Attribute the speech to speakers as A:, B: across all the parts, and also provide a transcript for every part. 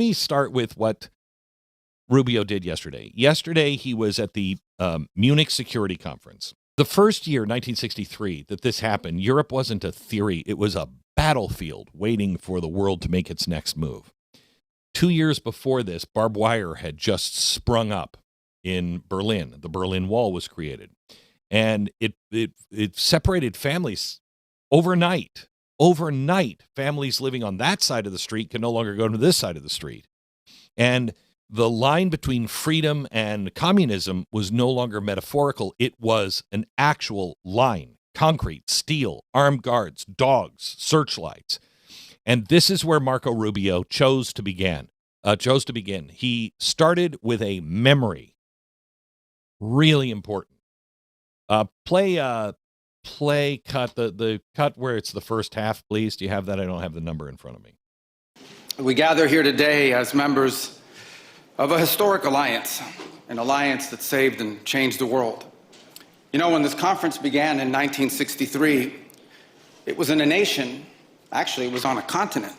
A: me start with what Rubio did yesterday. Yesterday, he was at the Munich Security Conference. The first year, 1963, that this happened, Europe wasn't a theory. It was a battlefield waiting for the world to make its next move. 2 years before this, barbed wire had just sprung up in Berlin. The Berlin Wall was created. And it separated families overnight. Overnight, families living on that side of the street can no longer go to this side of the street. And the line between freedom and communism was no longer metaphorical. It was an actual line. Concrete, steel, armed guards, dogs, searchlights. And this is where Marco Rubio chose to begin. He started with a memory. Really important. Play cut, the cut where it's the first half, please. Do you have that? I don't have the number in front of me.
B: We gather here today as members of a historic alliance, an alliance that saved and changed the world. You know, when this conference began in 1963, it was in a nation, actually it was on a continent,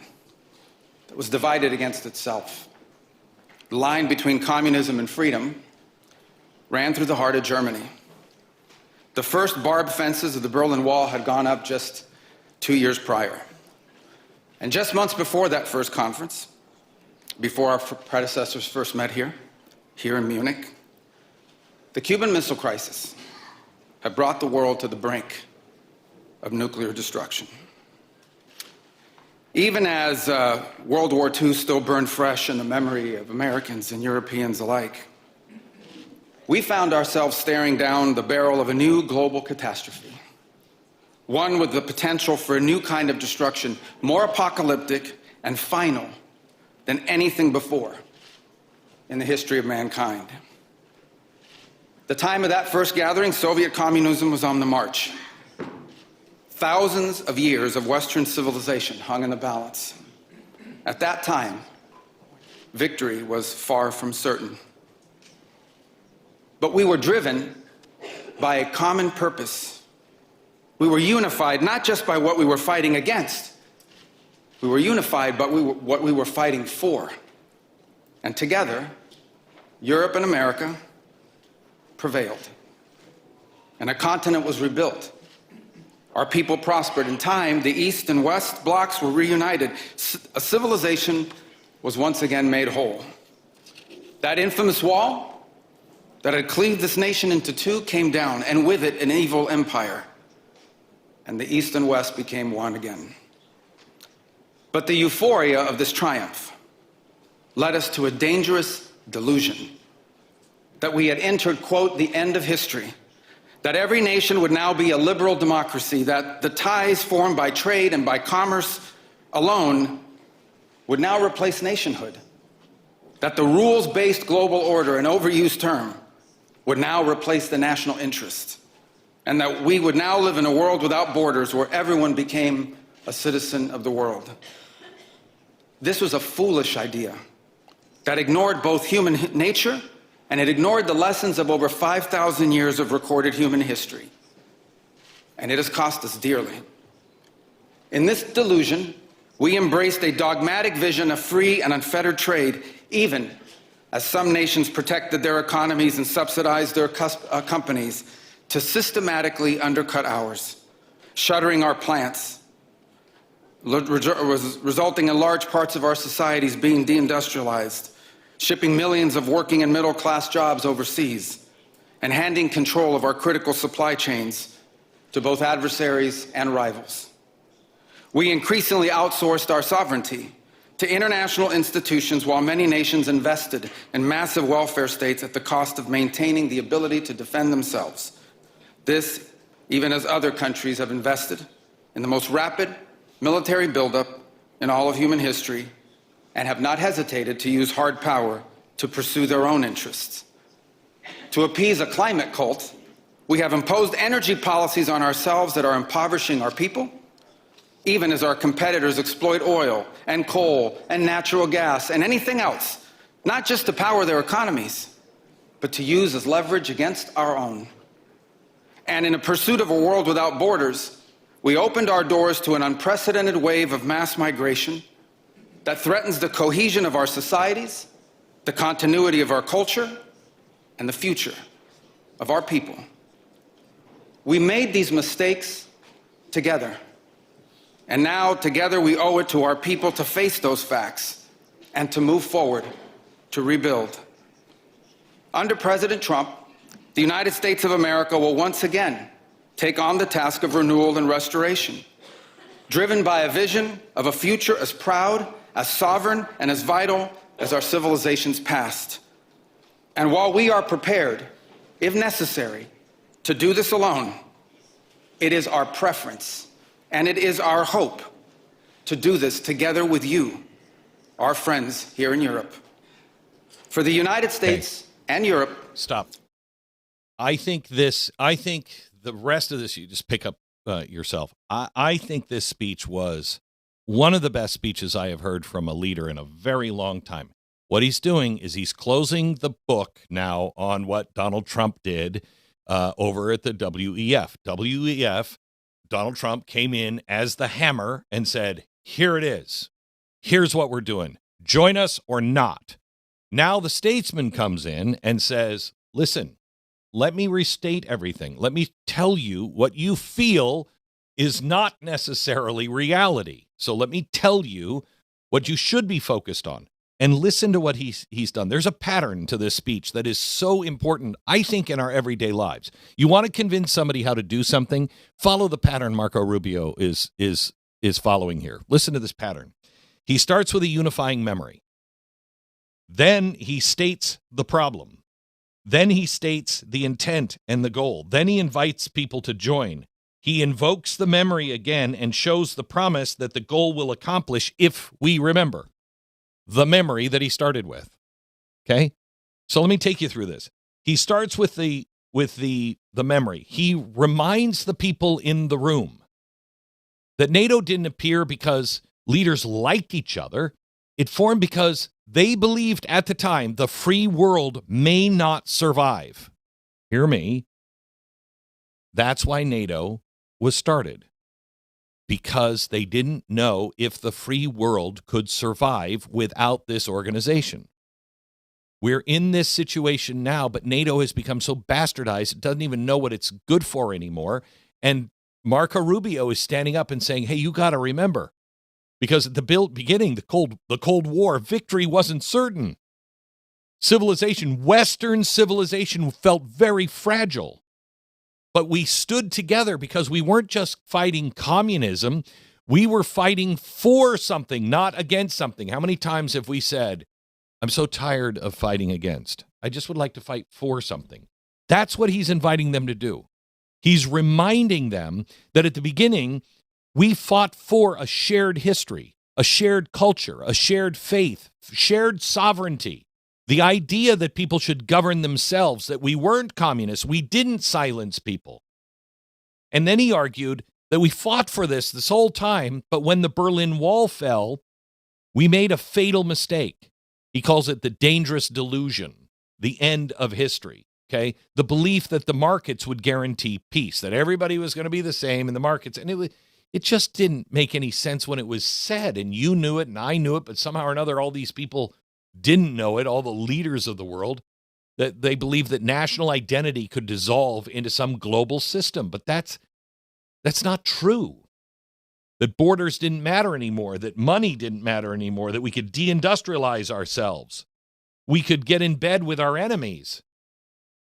B: that was divided against itself. The line between communism and freedom ran through the heart of Germany. The first barbed fences of the Berlin Wall had gone up just 2 years prior. And just months before that first conference, before our predecessors first met here in Munich, the Cuban Missile Crisis had brought the world to the brink of nuclear destruction. Even as World War II still burned fresh in the memory of Americans and Europeans alike, we found ourselves staring down the barrel of a new global catastrophe, one with the potential for a new kind of destruction, more apocalyptic and final than anything before in the history of mankind. The time of that first gathering, Soviet communism was on the march. Thousands of years of Western civilization hung in the balance. At that time, victory was far from certain. But we were driven by a common purpose. We were unified not just by what we were fighting against. We were unified by what we were fighting for. And together, Europe and America prevailed. And a continent was rebuilt. Our people prospered. In time, the East and West blocks were reunited. A civilization was once again made whole. That infamous wall that had cleaved this nation into two came down, and with it an evil empire. And the East and West became one again. But the euphoria of this triumph led us to a dangerous delusion that we had entered, quote, the end of history, that every nation would now be a liberal democracy, that the ties formed by trade and by commerce alone would now replace nationhood, that the rules-based global order, an overused term, would now replace the national interest, and that we would now live in a world without borders where everyone became a citizen of the world. This was a foolish idea that ignored both human nature and it ignored the lessons of over 5,000 years of recorded human history. And it has cost us dearly. In this delusion, we embraced a dogmatic vision of free and unfettered trade, even as some nations protected their economies and subsidized their companies to systematically undercut ours, shuttering our plants, resulting in large parts of our societies being deindustrialized, shipping millions of working and middle-class jobs overseas, and handing control of our critical supply chains to both adversaries and rivals. We increasingly outsourced our sovereignty to international institutions while many nations invested in massive welfare states at the cost of maintaining the ability to defend themselves. This, even as other countries have invested in the most rapid military buildup in all of human history and have not hesitated to use hard power to pursue their own interests. To appease a climate cult, we have imposed energy policies on ourselves that are impoverishing our people, even as our competitors exploit oil and coal and natural gas and anything else, not just to power their economies, but to use as leverage against our own. And in a pursuit of a world without borders, we opened our doors to an unprecedented wave of mass migration, that threatens the cohesion of our societies, the continuity of our culture, and the future of our people. We made these mistakes together. And now, together, we owe it to our people to face those facts and to move forward to rebuild. Under President Trump, the United States of America will once again take on the task of renewal and restoration, driven by a vision of a future as proud, as sovereign, and as vital as our civilization's past. And while we are prepared, if necessary, to do this alone, it is our preference and it is our hope to do this together with you, our friends here in Europe. For the United States and Europe.
A: Stop. I think the rest of this, you just pick up yourself. I think this speech was one of the best speeches I have heard from a leader in a very long time. What he's doing is he's closing the book now on what Donald Trump did over at the WEF. WEF, Donald Trump came in as the hammer and said, here it is. Here's what we're doing. Join us or not. Now the statesman comes in and says, listen, let me restate everything. Let me tell you what you feel is not necessarily reality. So let me tell you what you should be focused on. And listen to what he's done. There's a pattern to this speech that is so important, I think, in our everyday lives. You want to convince somebody how to do something, follow the pattern Marco Rubio is following here. Listen to this pattern. He starts with a unifying memory. Then he states the problem. Then he states the intent and the goal. Then he invites people to join. He invokes the memory again and shows the promise that the goal will accomplish if we remember the memory that he started with. Okay? So let me take you through this. He starts with the memory. He reminds the people in the room that NATO didn't appear because leaders liked each other. It formed because they believed at the time the free world may not survive. Hear me. That's why NATO was started. Because they didn't know if the free world could survive without this organization. We're in this situation now, but NATO has become so bastardized, it doesn't even know what it's good for anymore. And Marco Rubio is standing up and saying, hey, you got to remember, because at the beginning, the Cold War, victory wasn't certain. Western civilization felt very fragile. But we stood together because we weren't just fighting communism. We were fighting for something, not against something. How many times have we said, I'm so tired of fighting against. I just would like to fight for something. That's what he's inviting them to do. He's reminding them that at the beginning, we fought for a shared history, a shared culture, a shared faith, shared sovereignty. The idea that people should govern themselves, that we weren't communists, we didn't silence people. And then he argued that we fought for this whole time, but when the Berlin Wall fell, we made a fatal mistake. He calls it the dangerous delusion, the end of history, okay? The belief that the markets would guarantee peace, that everybody was going to be the same in the markets. And it just didn't make any sense when it was said, and you knew it and I knew it, but somehow or another all these people didn't know it, all the leaders of the world, that they believed that national identity could dissolve into some global system. But that's not true. That borders didn't matter anymore, that money didn't matter anymore, that we could deindustrialize ourselves. We could get in bed with our enemies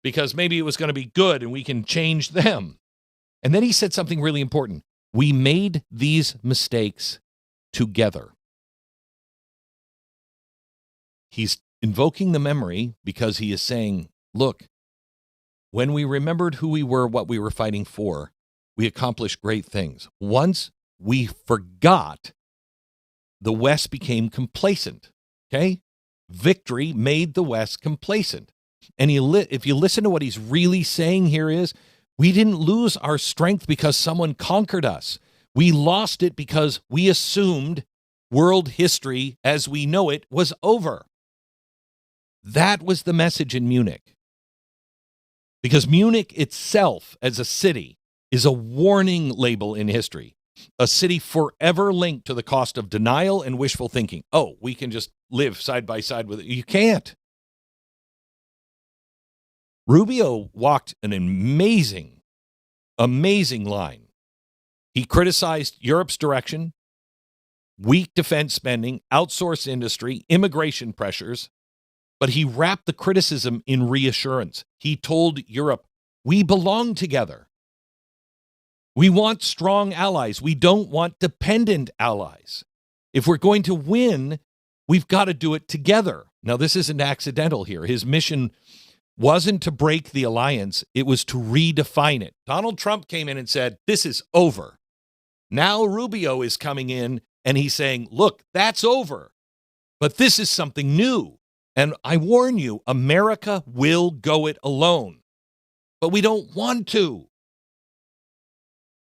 A: because maybe it was going to be good and we can change them. And then he said something really important. We made these mistakes together. He's invoking the memory because he is saying, look, when we remembered who we were, what we were fighting for, we accomplished great things. Once we forgot, the West became complacent, okay? Victory made the West complacent. And if you listen to what he's really saying here is, we didn't lose our strength because someone conquered us. We lost it because we assumed world history as we know it was over. That was the message in Munich. Because Munich itself, as a city, is a warning label in history. A city forever linked to the cost of denial and wishful thinking. Oh, we can just live side by side with it. You can't. Rubio walked an amazing line. He criticized Europe's direction, weak defense spending, outsourced industry, immigration pressures, but he wrapped the criticism in reassurance. He told Europe, we belong together. We want strong allies. We don't want dependent allies. If we're going to win, we've got to do it together. Now, this isn't accidental here. His mission wasn't to break the alliance. It was to redefine it. Donald Trump came in and said, this is over. Now Rubio is coming in and he's saying, look, that's over. But this is something new. And I warn you, America will go it alone. But we don't want to.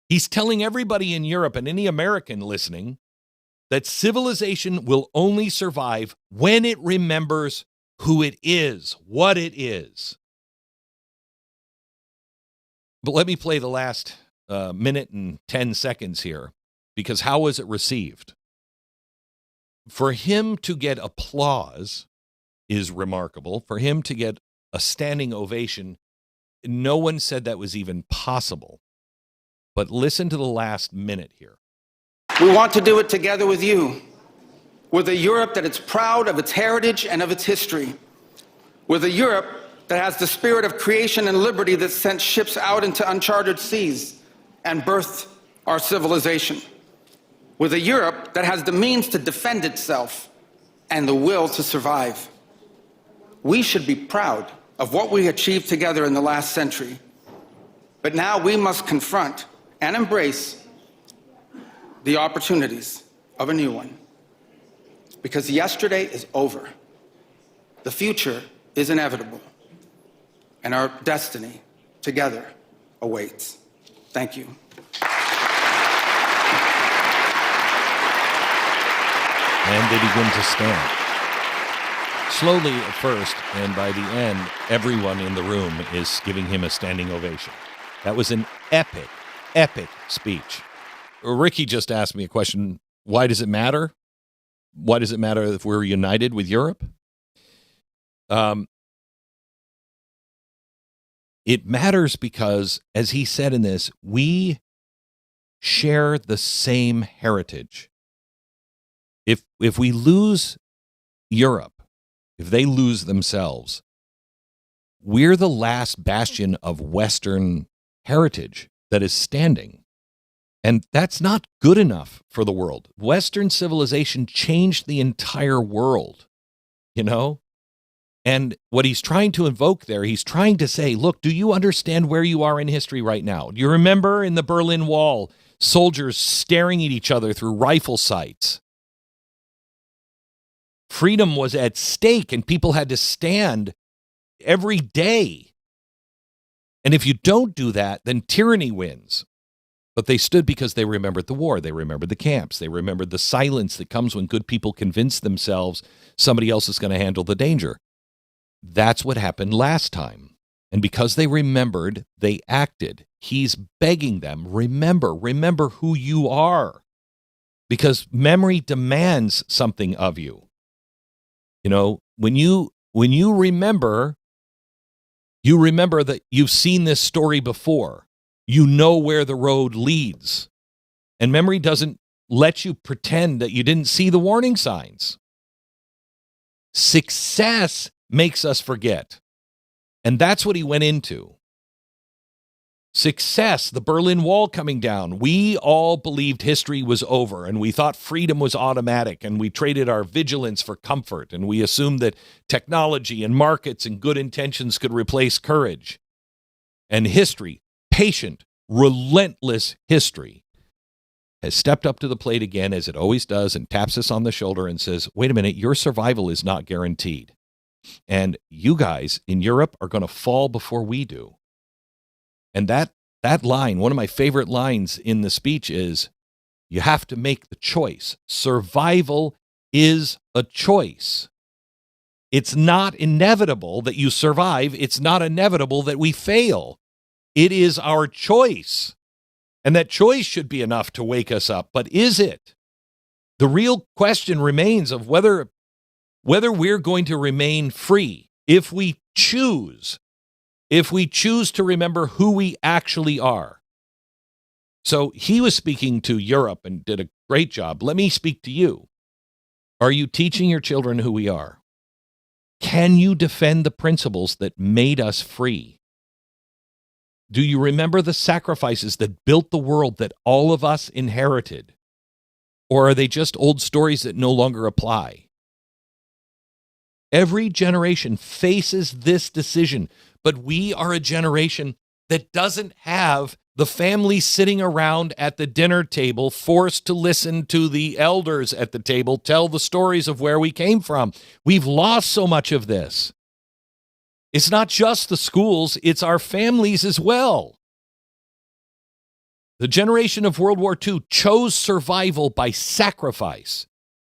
A: He's telling everybody in Europe and any American listening that civilization will only survive when it remembers who it is, what it is. But let me play the last minute and 10 seconds here, because how was it received? For him to get applause is remarkable. For him to get a standing ovation, no one said that was even possible. But listen to the last minute here.
B: We want to do it together with you, with a Europe that is proud of its heritage and of its history, with a Europe that has the spirit of creation and liberty that sent ships out into uncharted seas and birthed our civilization, with a Europe that has the means to defend itself and the will to survive. We should be proud of what we achieved together in the last century, but now we must confront and embrace the opportunities of a new one. Because yesterday is over. The future is inevitable. And our destiny together awaits. Thank you.
A: And they begin to stand. Slowly at first, and by the end, everyone in the room is giving him a standing ovation. That was an epic speech. Ricky just asked me a question. Why does it matter? Why does it matter if we're united with Europe? It matters because, as he said in this, we share the same heritage. If we lose Europe, if they lose themselves, we're the last bastion of Western heritage that is standing. And that's not good enough for the world. Western civilization changed the entire world, you know? And what he's trying to invoke there, he's trying to say, look, do you understand where you are in history right now? Do you remember in the Berlin Wall, soldiers staring at each other through rifle sights? Freedom was at stake and people had to stand every day. And if you don't do that, then tyranny wins. But they stood because they remembered the war. They remembered the camps. They remembered the silence that comes when good people convince themselves somebody else is going to handle the danger. That's what happened last time. And because they remembered, they acted. He's begging them, remember who you are. Because memory demands something of you. You know, when you remember that you've seen this story before. You know where the road leads. And memory doesn't let you pretend that you didn't see the warning signs. Success makes us forget. And that's what he went into. Success, the Berlin Wall coming down. We all believed history was over, and we thought freedom was automatic, and we traded our vigilance for comfort, and we assumed that technology and markets and good intentions could replace courage. And history, patient, relentless history, has stepped up to the plate again, as it always does, and taps us on the shoulder and says, wait a minute, your survival is not guaranteed. And you guys in Europe are going to fall before we do. And that line, one of my favorite lines in the speech is, you have to make the choice. Survival is a choice. It's not inevitable that you survive. It's not inevitable that we fail. It is our choice. And that choice should be enough to wake us up. But is it? The real question remains of whether we're going to remain free if we choose to remember who we actually are. So he was speaking to Europe and did a great job. Let me speak to you. Are you teaching your children who we are? Can you defend the principles that made us free? Do you remember the sacrifices that built the world that all of us inherited? Or are they just old stories that no longer apply? Every generation faces this decision, but we are a generation that doesn't have the family sitting around at the dinner table, forced to listen to the elders at the table tell the stories of where we came from. We've lost so much of this. It's not just the schools, it's our families as well. The generation of World War II chose survival by sacrifice.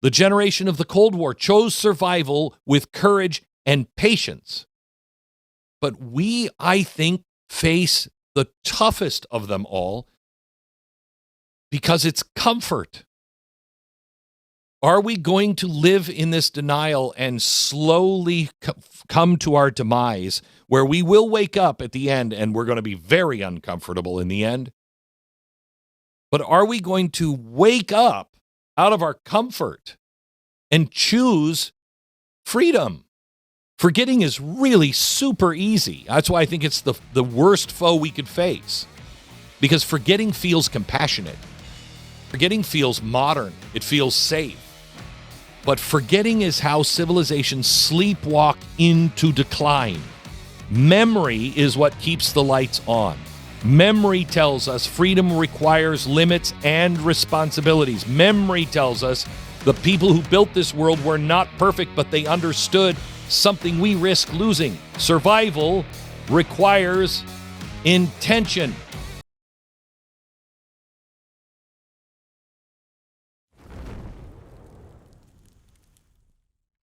A: The generation of the Cold War chose survival with courage and patience. But we, I think, face the toughest of them all because it's comfort. Are we going to live in this denial and slowly come to our demise where we will wake up at the end and we're going to be very uncomfortable in the end? But are we going to wake up out of our comfort and choose freedom? Forgetting is really super easy. That's why I think it's the worst foe we could face. Because forgetting feels compassionate. Forgetting feels modern. It feels safe. But forgetting is how civilizations sleepwalk into decline. Memory is what keeps the lights on. Memory tells us freedom requires limits and responsibilities. Memory tells us the people who built this world were not perfect, but they understood something we risk losing. Survival requires intention.